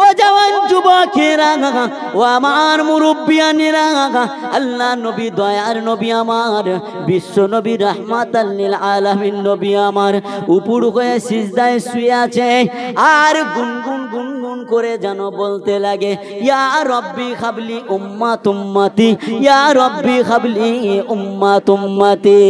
ও জওয়ান যুবকেরা, ও আমার মুরব্বিয়ানেরা, আল্লাহ নবী দয়ার নবী আমার, বিশ্ব নবী রাহমাতাল লিল আলামিন নবী আমার উপর হয়ে সিজদায় শুয়ে আছে আর গুনগুন গুনগুন করে যেন বলতে লাগে, ইয়া রব্বি হাবলি উম্মাত উম্মতি, ইয়া রব্বি হাবলি উম্মাত উম্মতি।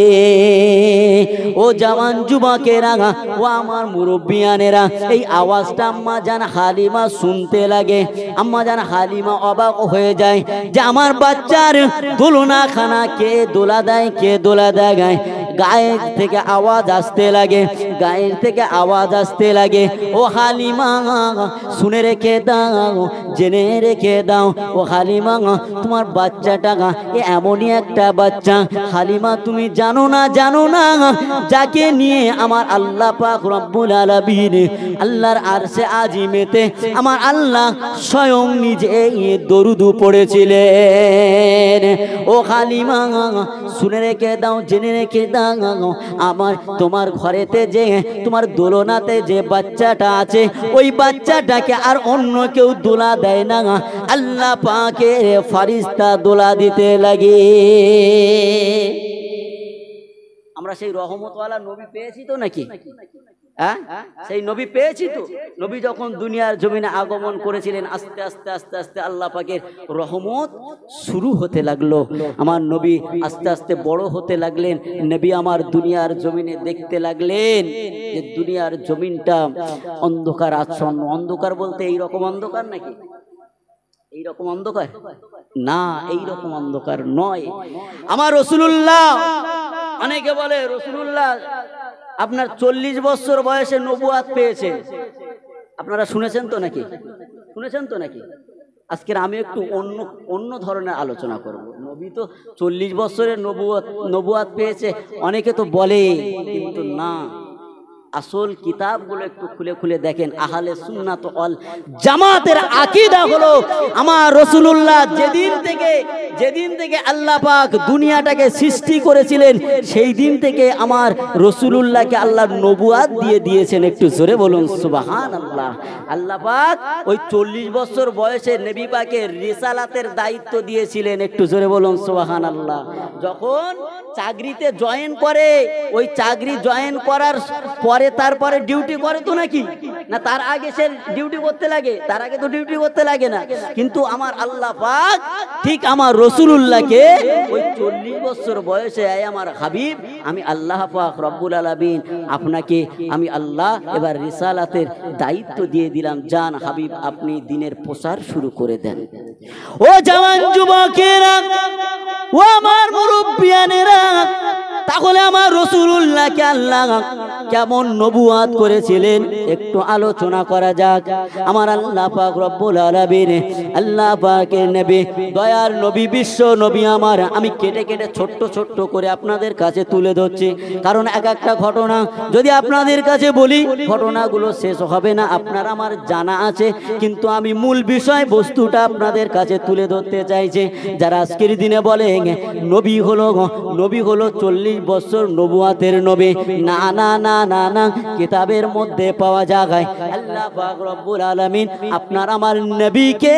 ও জওয়ান যুবকেরা, ও আমার মুরব্বিয়ানেরা, এই আওয়াজটা আম্মা জান হালিমা শুনতে লাগে। আম্মা জান হালিমা অবাক হয়ে যায় যে আমার বাচ্চার দোলনা খানা কে দোলা দেয়, কে দোলা দেয়। গায়ের থেকে আওয়াজ আসতে লাগে, গায়ের থেকে আওয়াজ আসতে লাগে। ও হালিমা শুনে রেখে দাও, জেনে রেখে দাও, ও হালিমা তোমার বাচ্চাটা এমনই একটা বাচ্চা। হালিমা তুমি জানো না, জানো না যাকে নিয়ে আমার আল্লাহ পাক রব্বুল আলামিন আল্লাহর আরশে আজিমেতে আমার আল্লাহ স্বয়ং নিজে দরুদ পড়েছিলেন। ও হালিমা শুনে রেখে দাও, জেনে রেখে দাও, আমার তোমার ঘরেতে যে তোমার দোলনাতে যে বাচ্চাটা আছে ওই বাচ্চাটাকে আর অন্য কেউ দোলা দেয় না, আল্লাহ পাকের ফারিস্তা দোলা দিতে লাগে। আমরা সেই রহমতওয়ালা নবী পেয়েছি তো নাকি? হ্যাঁ, সেই নবী পেয়েছি তো। নবী যখন দুনিয়ার জমিনে আগমন করেছিলেন, আস্তে আস্তে আস্তে আস্তে আল্লাহ পাকের রহমত শুরু হতে লাগলো। আমার নবী আস্তে আস্তে বড় হতে লাগলেন। নবী আমার দুনিয়ার জমিনে দেখতে লাগলেন যে দুনিয়ার জমিনটা অন্ধকার আচ্ছন্ন। অন্ধকার বলতে এইরকম অন্ধকার নাকি? এইরকম অন্ধকার না, এইরকম অন্ধকার নয়। আমার রাসূলুল্লাহ, অনেকে বলে রাসূলুল্লাহ আপনার 40 বছর বয়সে নবুয়াত পেয়েছে। আপনারা শুনেছেন তো নাকি? শুনেছেন তো নাকি? আজকের আমি একটু অন্য ধরনের আলোচনা করব। নবী তো 40 বছরের নবুয়াত পেয়েছে অনেকে তো বলে, কিন্তু না, আসল কিতাবগুলো একটু খুলে খুলে দেখেন। আহলে সুন্নাত ওয়াল জামাতের আকীদা হলো আমার রাসূলুল্লাহ যেদিন থেকে আল্লাহ পাক দুনিয়াটাকে সৃষ্টি করেছিলেন সেই দিন থেকে আমার রাসূলুল্লাহকে আল্লাহ নবুয়াত দিয়ে দিয়েছেন। একটু জোরে বলুন সুবহানাল্লাহ। আল্লাহ পাক ওই 40 বছর বয়সে নবী পাকের রিসালাতের দায়িত্ব দিয়েছিলেন। একটু জোরে বলুন সুবহানাল্লাহ। যখন চাকরিতে জয়েন করে, ওই চাকরি জয়েন করার পরে তারপরে ডিউটি করে তো নাকি? না, তার আগে সে ডিউটি করতে লাগে? তার আগে তো ডিউটি করতে লাগে না। কিন্তু আমার আল্লাহ পাক ঠিক আমার রাসূলুল্লাহকে ওই 40 বছর বয়সে, আমার হাবিব, আমি আল্লাহ পাক রব্বুল আলামিন আপনাকে আমি আল্লাহ এবার রিসালাতের দায়িত্ব দিয়ে দিলাম। জান হাবিব, আপনি দিনের প্রচার শুরু করে দেন। ও জওয়ান যুবকেরা, ও আমার মুরব্বিয়ানেরা, তাহলে আমার রাসূলুল্লাহকে আল্লাহ কেমন নবুয়াত করেছিলেন একটু আলোচনা করা যাক। আমার আল্লাহ পাক রব্বুল আলামিন, আল্লাহ পাকের নবী, দয়ার নবী, বিশ্ব নবী আমার, আমি কেটে কেটে ছোট্ট ছোট্ট করে আপনাদের কাছে তুলে ধরছি। কারণ এক একটা ঘটনা যদি আপনাদের কাছে বলি, ঘটনাগুলো শেষ হবে না। আপনার আমার জানা আছে, কিন্তু আমি মূল বিষয় বস্তুটা আপনাদের কাছে তুলে ধরতে চাইছি। যারা আজকের দিনে বলে নবী হলো 40 বছর নবুয়াতের নবী, না না না না না, কিতাবের মধ্যে পাওয়া যায় আল্লাহ পাক রব্বুল আলামিন আপনার আমার নবীকে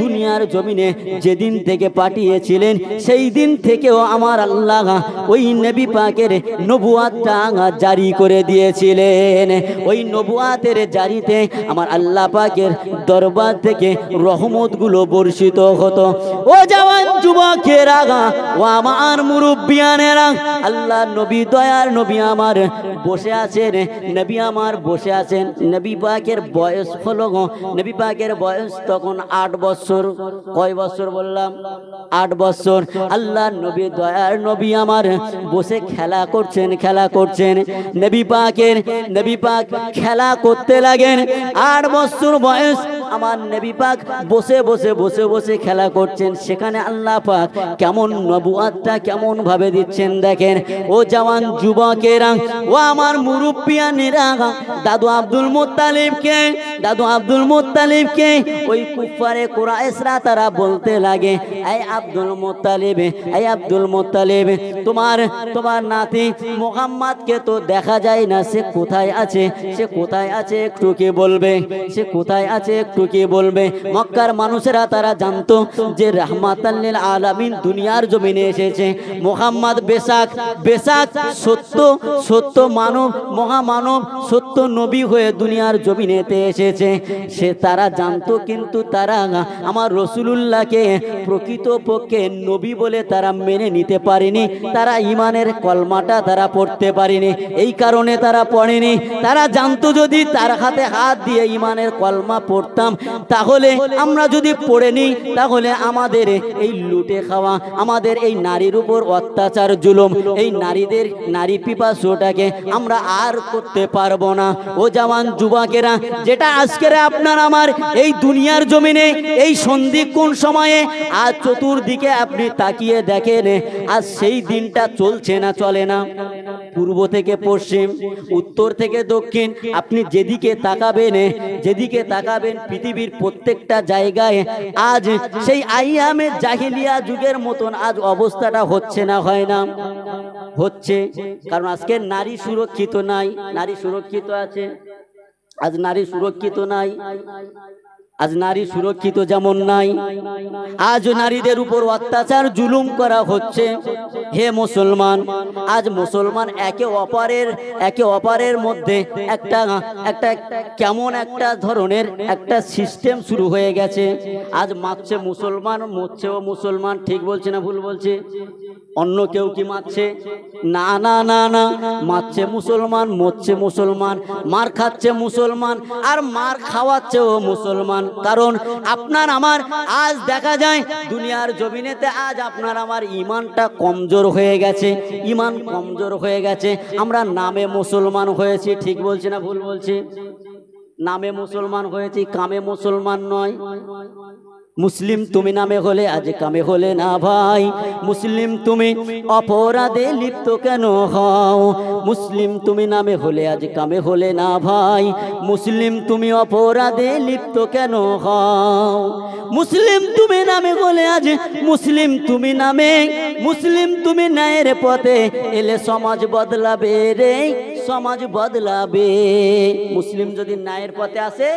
দুনিয়ার জমিনে যেদিন থেকে পাঠিয়েছিলেন সেই দিন থেকেও আমার আল্লাহ ওই নবী পাকের নবুয়াতটা জারি করে দিয়েছিলেন। ওই নবুয়াতের জারিতে আমার আল্লাহ পাকের দরবার থেকে রহমতগুলো বর্ষিত হতো। ও জওয়ান যুবকেরা, ও আমার মুরব্বিয়ানেরা, আল্লাহ নবী, দয়ার নবী আমার বসে আছেন। নবী আমার বসে আছেন। নবী পাকের বয়স হলো, নবী পাকের বয়স তখন 8 বছর। কয় বছর বললাম? 8 বছর। আল্লাহ নবী, দয়ার নবী আমার বসে খেলা করছেন। নবী পাক খেলা করতে লাগেন। 8 বছর বয়স আমার নবী পাক বসে খেলা করছেন। সেখানে আল্লাহ পাক কেমন নবুয়াতটা কেমন ভাবে দিচ্ছেন দেখেন। ও জওয়ান যুবকেরা, ও আমার মুরব্বিয়ানেরা, দাদু আব্দুল মুত্তালিবকে ওই কুফারে কুরাইশরা তারা বলতে লাগে, এই আব্দুল মুত্তালিব, তোমার নাতি মুহাম্মদকে তো দেখা যায় না, সে কোথায় আছে একটু কে বলবে? সে কোথায় আছে একটু টুকিয়ে বলবে, মক্কার মানুষেরা তারা জানতো যে রাহমাতাল লিল আলামিন দুনিয়ার জমিনে এসেছে। মুহাম্মদ বেশাক সত্য মানব, মহামানব, সত্য নবী হয়ে দুনিয়ার জমিনেতে এসেছে, সে তারা জানতো। কিন্তু তারা আমার রাসূলুল্লাহকে প্রকৃতপক্ষে নবী বলে তারা মেনে নিতে পারেনি। তারা ঈমানের কলমাটা তারা পড়তে পারেনি, এই কারণে তারা পড়েনি। তারা জানতো যদি তার হাতে হাত দিয়ে ঈমানের কলমা পড়তাম, তাহলে আমরা যদি পড়ে নিই, তাহলে আমাদের এই লুটে খাওয়া, আমাদের এই নারীর উপর অত্যাচার জুলুম, এই নারী পিপাসুটাকে আমরা আর করতে পারবো না। ও জওয়ান যুবকেরা, যেটা আজকের আপনার আমার এই দুনিয়ার জমিনে এই সন্ধিক্ষণ সময়ে আজ চতুর্দিকে আপনি তাকিয়ে দেখেন, আজ সেই দিনটা চলছে না চলে না? পূর্ব থেকে পশ্চিম, উত্তর থেকে দক্ষিণ, আপনি যেদিকে তাকাবেন পৃথিবীর প্রত্যেকটা জায়গায় আজ সেই আইয়ামে জাহিলিয়া যুগের মতন আজ অবস্থাটা হচ্ছে না, হয় না? হচ্ছে। কারণ আজকে নারী সুরক্ষিত নাই। নারী সুরক্ষিত আছে, আজ নারী সুরক্ষিত নাই। আজ নারী সুরক্ষিত যেমন নাই, আজ নারীদের উপর অত্যাচার জুলুম করা হচ্ছে। হে মুসলমান, আজ মুসলমান একে অপরের মধ্যে একটা কেমন একটা ধরনের একটা সিস্টেম শুরু হয়ে গেছে। আজ মারছে মুসলমান, মরছেও মুসলমান। ঠিক বলছে না ভুল বলছে? অন্য কেউ কি মারছে? না না না না, মারছে মুসলমান, মরছে মুসলমান, মার খাচ্ছে মুসলমান, আর মার খাওয়াচ্ছেও মুসলমান। কারণ আপনার আমার আজ দেখা যায় দুনিয়ার জমিনেতে আজ আপনার আমার ঈমানটা কমজোর হয়ে গেছে, ঈমান কমজোর হয়ে গেছে। আমরা নামে মুসলমান হয়েছি, ঠিক বলছি না ভুল বলছি? নামে মুসলমান হয়েছি, কামে মুসলমান নয়। মুসলিম তুমি নামে হলে আজ কামে হলে না ভাই। মুসলিম তুমি অপরাধে লিপ্ত কেন হও? মুসলিম তুমি নামে হলে আজ কামে হলে না ভাই। মুসলিম তুমি অপরাধে লিপ্ত কেন হও? মুসলিম তুমি নামে হলে আজ মুসলিম তুমি ন্যায়ের পথে এলে সমাজ বদলাবে রে, সমাজ বদলাবে। মুসলিম যদি ন্যায়ের পথে আসে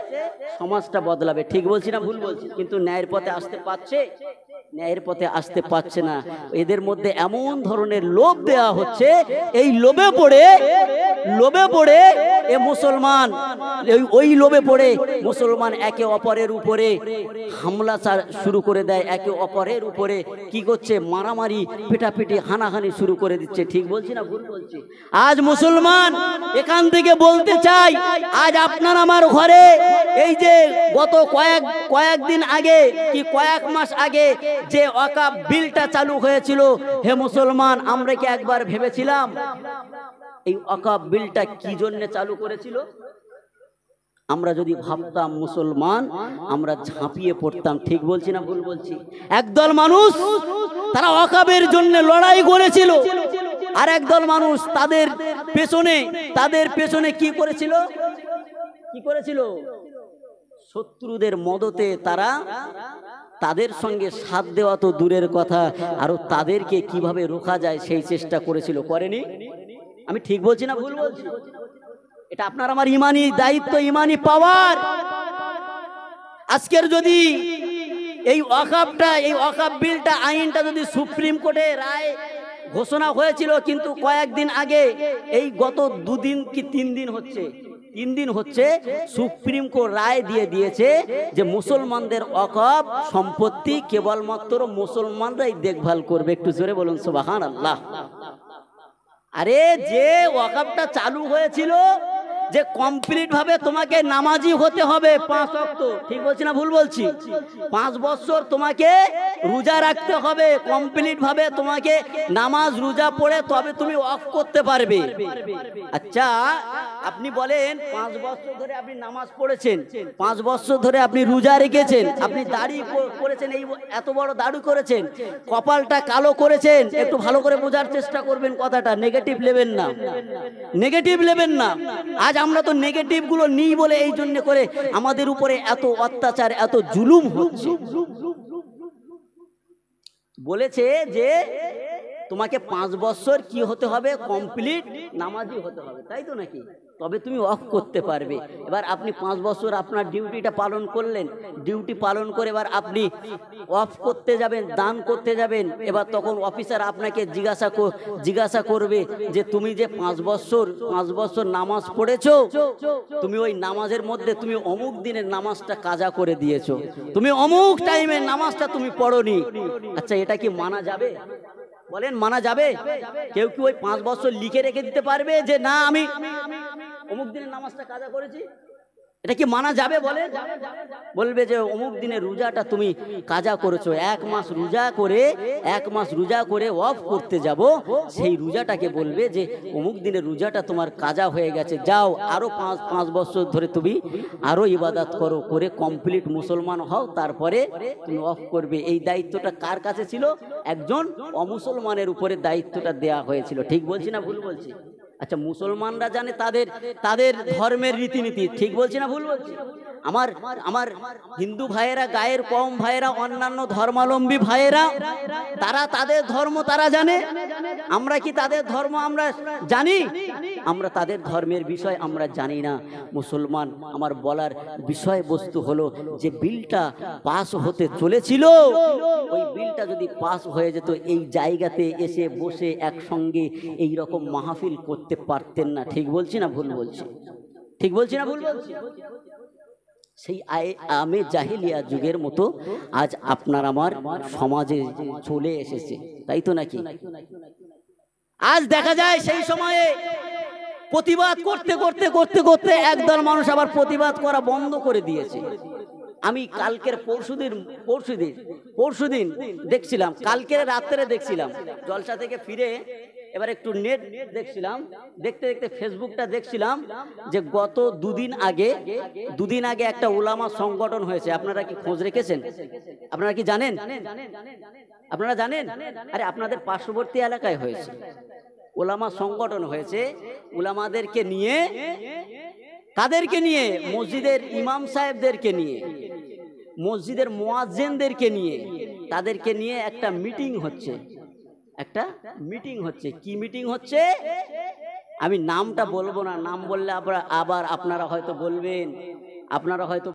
সমাজটা বদলাবে। ঠিক বলছি না ভুল বলছি? কিন্তু ন্যায়ের পথে আসতে পারছে? ন্যায়ের পথে আসতে পারছে না। এদের মধ্যে এমন ধরনের লোভ দেওয়া হচ্ছে, এই লোভে পড়ে এ মুসলমান, ওই লোভে পড়ে মুসলমান একে অপরের উপরে হামলা শুরু করে দেয়। একে অপরের উপরে কি করছে? মারামারি, পিটাপিটি, হানাহানি শুরু করে দিচ্ছে। ঠিক বলছি না ভুল বলছি? আজ মুসলমান এখান থেকে বলতে চাই, আজ আপনার আমার ঘরে এই যে গত কয়েকদিন আগে কি কয়েক মাস আগে যে ওয়াকফ বিলটা চালু হয়েছিল, হে মুসলমান, আমরা কি একবার ভেবেছিলাম এই ওয়াকফ বিলটা কি জন্য চালু করেছিল? আমরা যদি ভাবতাম মুসলমান, আমরা ঝাঁপিয়ে পড়তাম। ঠিক বলছি না ভুল বলছি? একদল মানুষ তারা ওয়াকফের জন্য লড়াই করেছিল, আর একদল মানুষ তাদের পেছনে কি করেছিল? শত্রুদের মদতে তারা তাদের সঙ্গে সাথ দেওয়া তো দূরের কথা, আরো তাদেরকে কিভাবে রোকা যায় সেই চেষ্টা করেছিল। করেনি? আমি ঠিক বলছি না ভুল বলছি? এটা আপনার আমার ইমানি দায়িত্ব, ইমানি পাওয়ার। আজকের যদি এই ওয়াকফ বিলটা, আইনটা যদি সুপ্রিম কোর্টে রায় ঘোষণা হয়েছিল, কিন্তু কয়েকদিন আগে, এই গত 2 দিন কি 3 দিন হচ্ছে সুপ্রিম কোর্ট রায় দিয়েছে যে মুসলমানদের ওয়াকফ সম্পত্তি কেবলমাত্র মুসলমানরাই দেখভাল করবে। একটু জোরে বলুন সুবহানাল্লাহ। আরে যে ওয়াকফটা চালু হয়েছিল যে কমপ্লিট ভাবে তোমাকে নামাজি হতে হবে 5 ওয়াক্ত, ঠিক বলছি না ভুল বলছি? 5 বছর তোমাকে রোজা রাখতে হবে, কমপ্লিট ভাবে তোমাকে নামাজ রোজা পড়ে তবে তুমি ওয়াকফ করতে পারবে। আচ্ছা, আপনি বলেন 5 বছর ধরে আপনি নামাজ পড়েছেন, 5 বছর ধরে আপনি রোজা রেখেছেন, আপনি দাড়ি করেছেন, এই এত বড় দাড়ি করেছেন, কপালটা কালো করেছেন। একটু ভালো করে বোঝার চেষ্টা করবেন কথাটা, নেগেটিভ নেবেন না। আজ আমরা তো নেগেটিভ গুলো নিই বলে এই জন্য করে আমাদের উপরে এত অত্যাচার, এত জুলুম হচ্ছে। বলেছে যে তোমাকে 5 বছর কি হতে হবে, কমপ্লিট নামাজি হতে হবে, তাই তো নাকি? তবে তুমি অফ করতে পারবে। এবার আপনি 5 বছর আপনার ডিউটিটা পালন করলেন, ডিউটি পালন করে এবার আপনি অফ করতে যাবেন, দান করতে যাবেন। এবার তখন অফিসার আপনাকে জিজ্ঞাসা করবে যে তুমি যে 5 বছর নামাজ পড়েছো, তুমি ওই নামাজের মধ্যে তুমি অমুক দিনের নামাজটা কাজা করে দিয়েছো, তুমি অমুক টাইমের নামাজটা তুমি পড়োনি। আচ্ছা, এটা কি মানা যাবে? বলেন, মানা যাবে? কেউ কি ওই 5 বছর লিখে রেখে দিতে পারবে যে না আমি অমুক দিনের নামাজটা কাজা করেছি? এটা কি মানা যাবে? বলেন। বলবে যে অমুক দিনের রোজাটা তুমি কাজা করেছো, 1 মাস রোজা করে অফ করতে যাব, সেই রোজাটাকে বলবে যে অমুক দিনের রোজাটা তোমার কাজা হয়ে গেছে, যাও আরো 5 বছর ধরে তুমি আরো ইবাদত করো, করে কমপ্লিট মুসলমান হও, তারপরে তুমি অফ করবে। এই দায়িত্বটা কার কাছে ছিল? একজন অমুসলমানের উপরে দায়িত্বটা দেয়া হয়েছিল। ঠিক বলছি না ভুল বলছি? আচ্ছা, মুসলমানরা জানে তাদের ধর্মের রীতিনীতি, ঠিক বলছি না ভুল বলছি? আমার হিন্দু ভাইয়েরা, গায়ের কম ভাইয়েরা, অন্যান্য ধর্মাবলম্বী ভাইয়েরা, তারা তাদের ধর্ম তারা জানে। আমরা কি তাদের ধর্ম আমরা জানি? আমরা তাদের ধর্মের বিষয় আমরা জানি না। মুসলমান, আমার বলার বিষয়বস্তু হলো যে বিলটা পাস হতে চলেছিল, ওই বিলটা যদি পাস হয়ে যেত, এই জায়গাতে এসে বসে একসঙ্গে এই রকম মাহফিল করতে পারতেন না। ঠিক বলছি না ভুল বলছি? ঠিক বলছি না ভুল বলছি? সেই আমে জাহিলিয়া যুগের মতো আজ আপনার আমার সমাজে চলে এসেছে, তাই তো নাকি? আজ দেখা যায় সেই সময়ে প্রতিবাদ করতে একদল মানুষ আবার প্রতিবাদ করা বন্ধ করে দিয়েছে। আমি কালকের পরশুদিন দেখছিলাম, কালকের রাত্রে দেখছিলাম, জলসা থেকে ফিরে এবার একটু নেট দেখছিলাম, দেখতে ফেসবুকটা দেখছিলাম যে গত দুদিন আগে একটা উলামা সংগঠন হয়েছে। আপনারা কি খোঁজ রেখেছেন? আপনারা কি জানেন? আপনারা জানেন? আরে আপনাদের পার্শ্ববর্তী এলাকায় হয়েছে, উলামা সংগঠন হয়েছে। উলামাদেরকে নিয়ে, কাদেরকে নিয়ে? মসজিদের ইমাম সাহেবদেরকে নিয়ে, মসজিদের মুয়াজ্জিনদেরকে নিয়ে, তাদেরকে নিয়ে একটা মিটিং হচ্ছে। কি মিটিং হচ্ছে? আমি নামটা বলবো না, নাম বললে আবার আপনারা হয়তো বলবেন, আপনারা হয়তো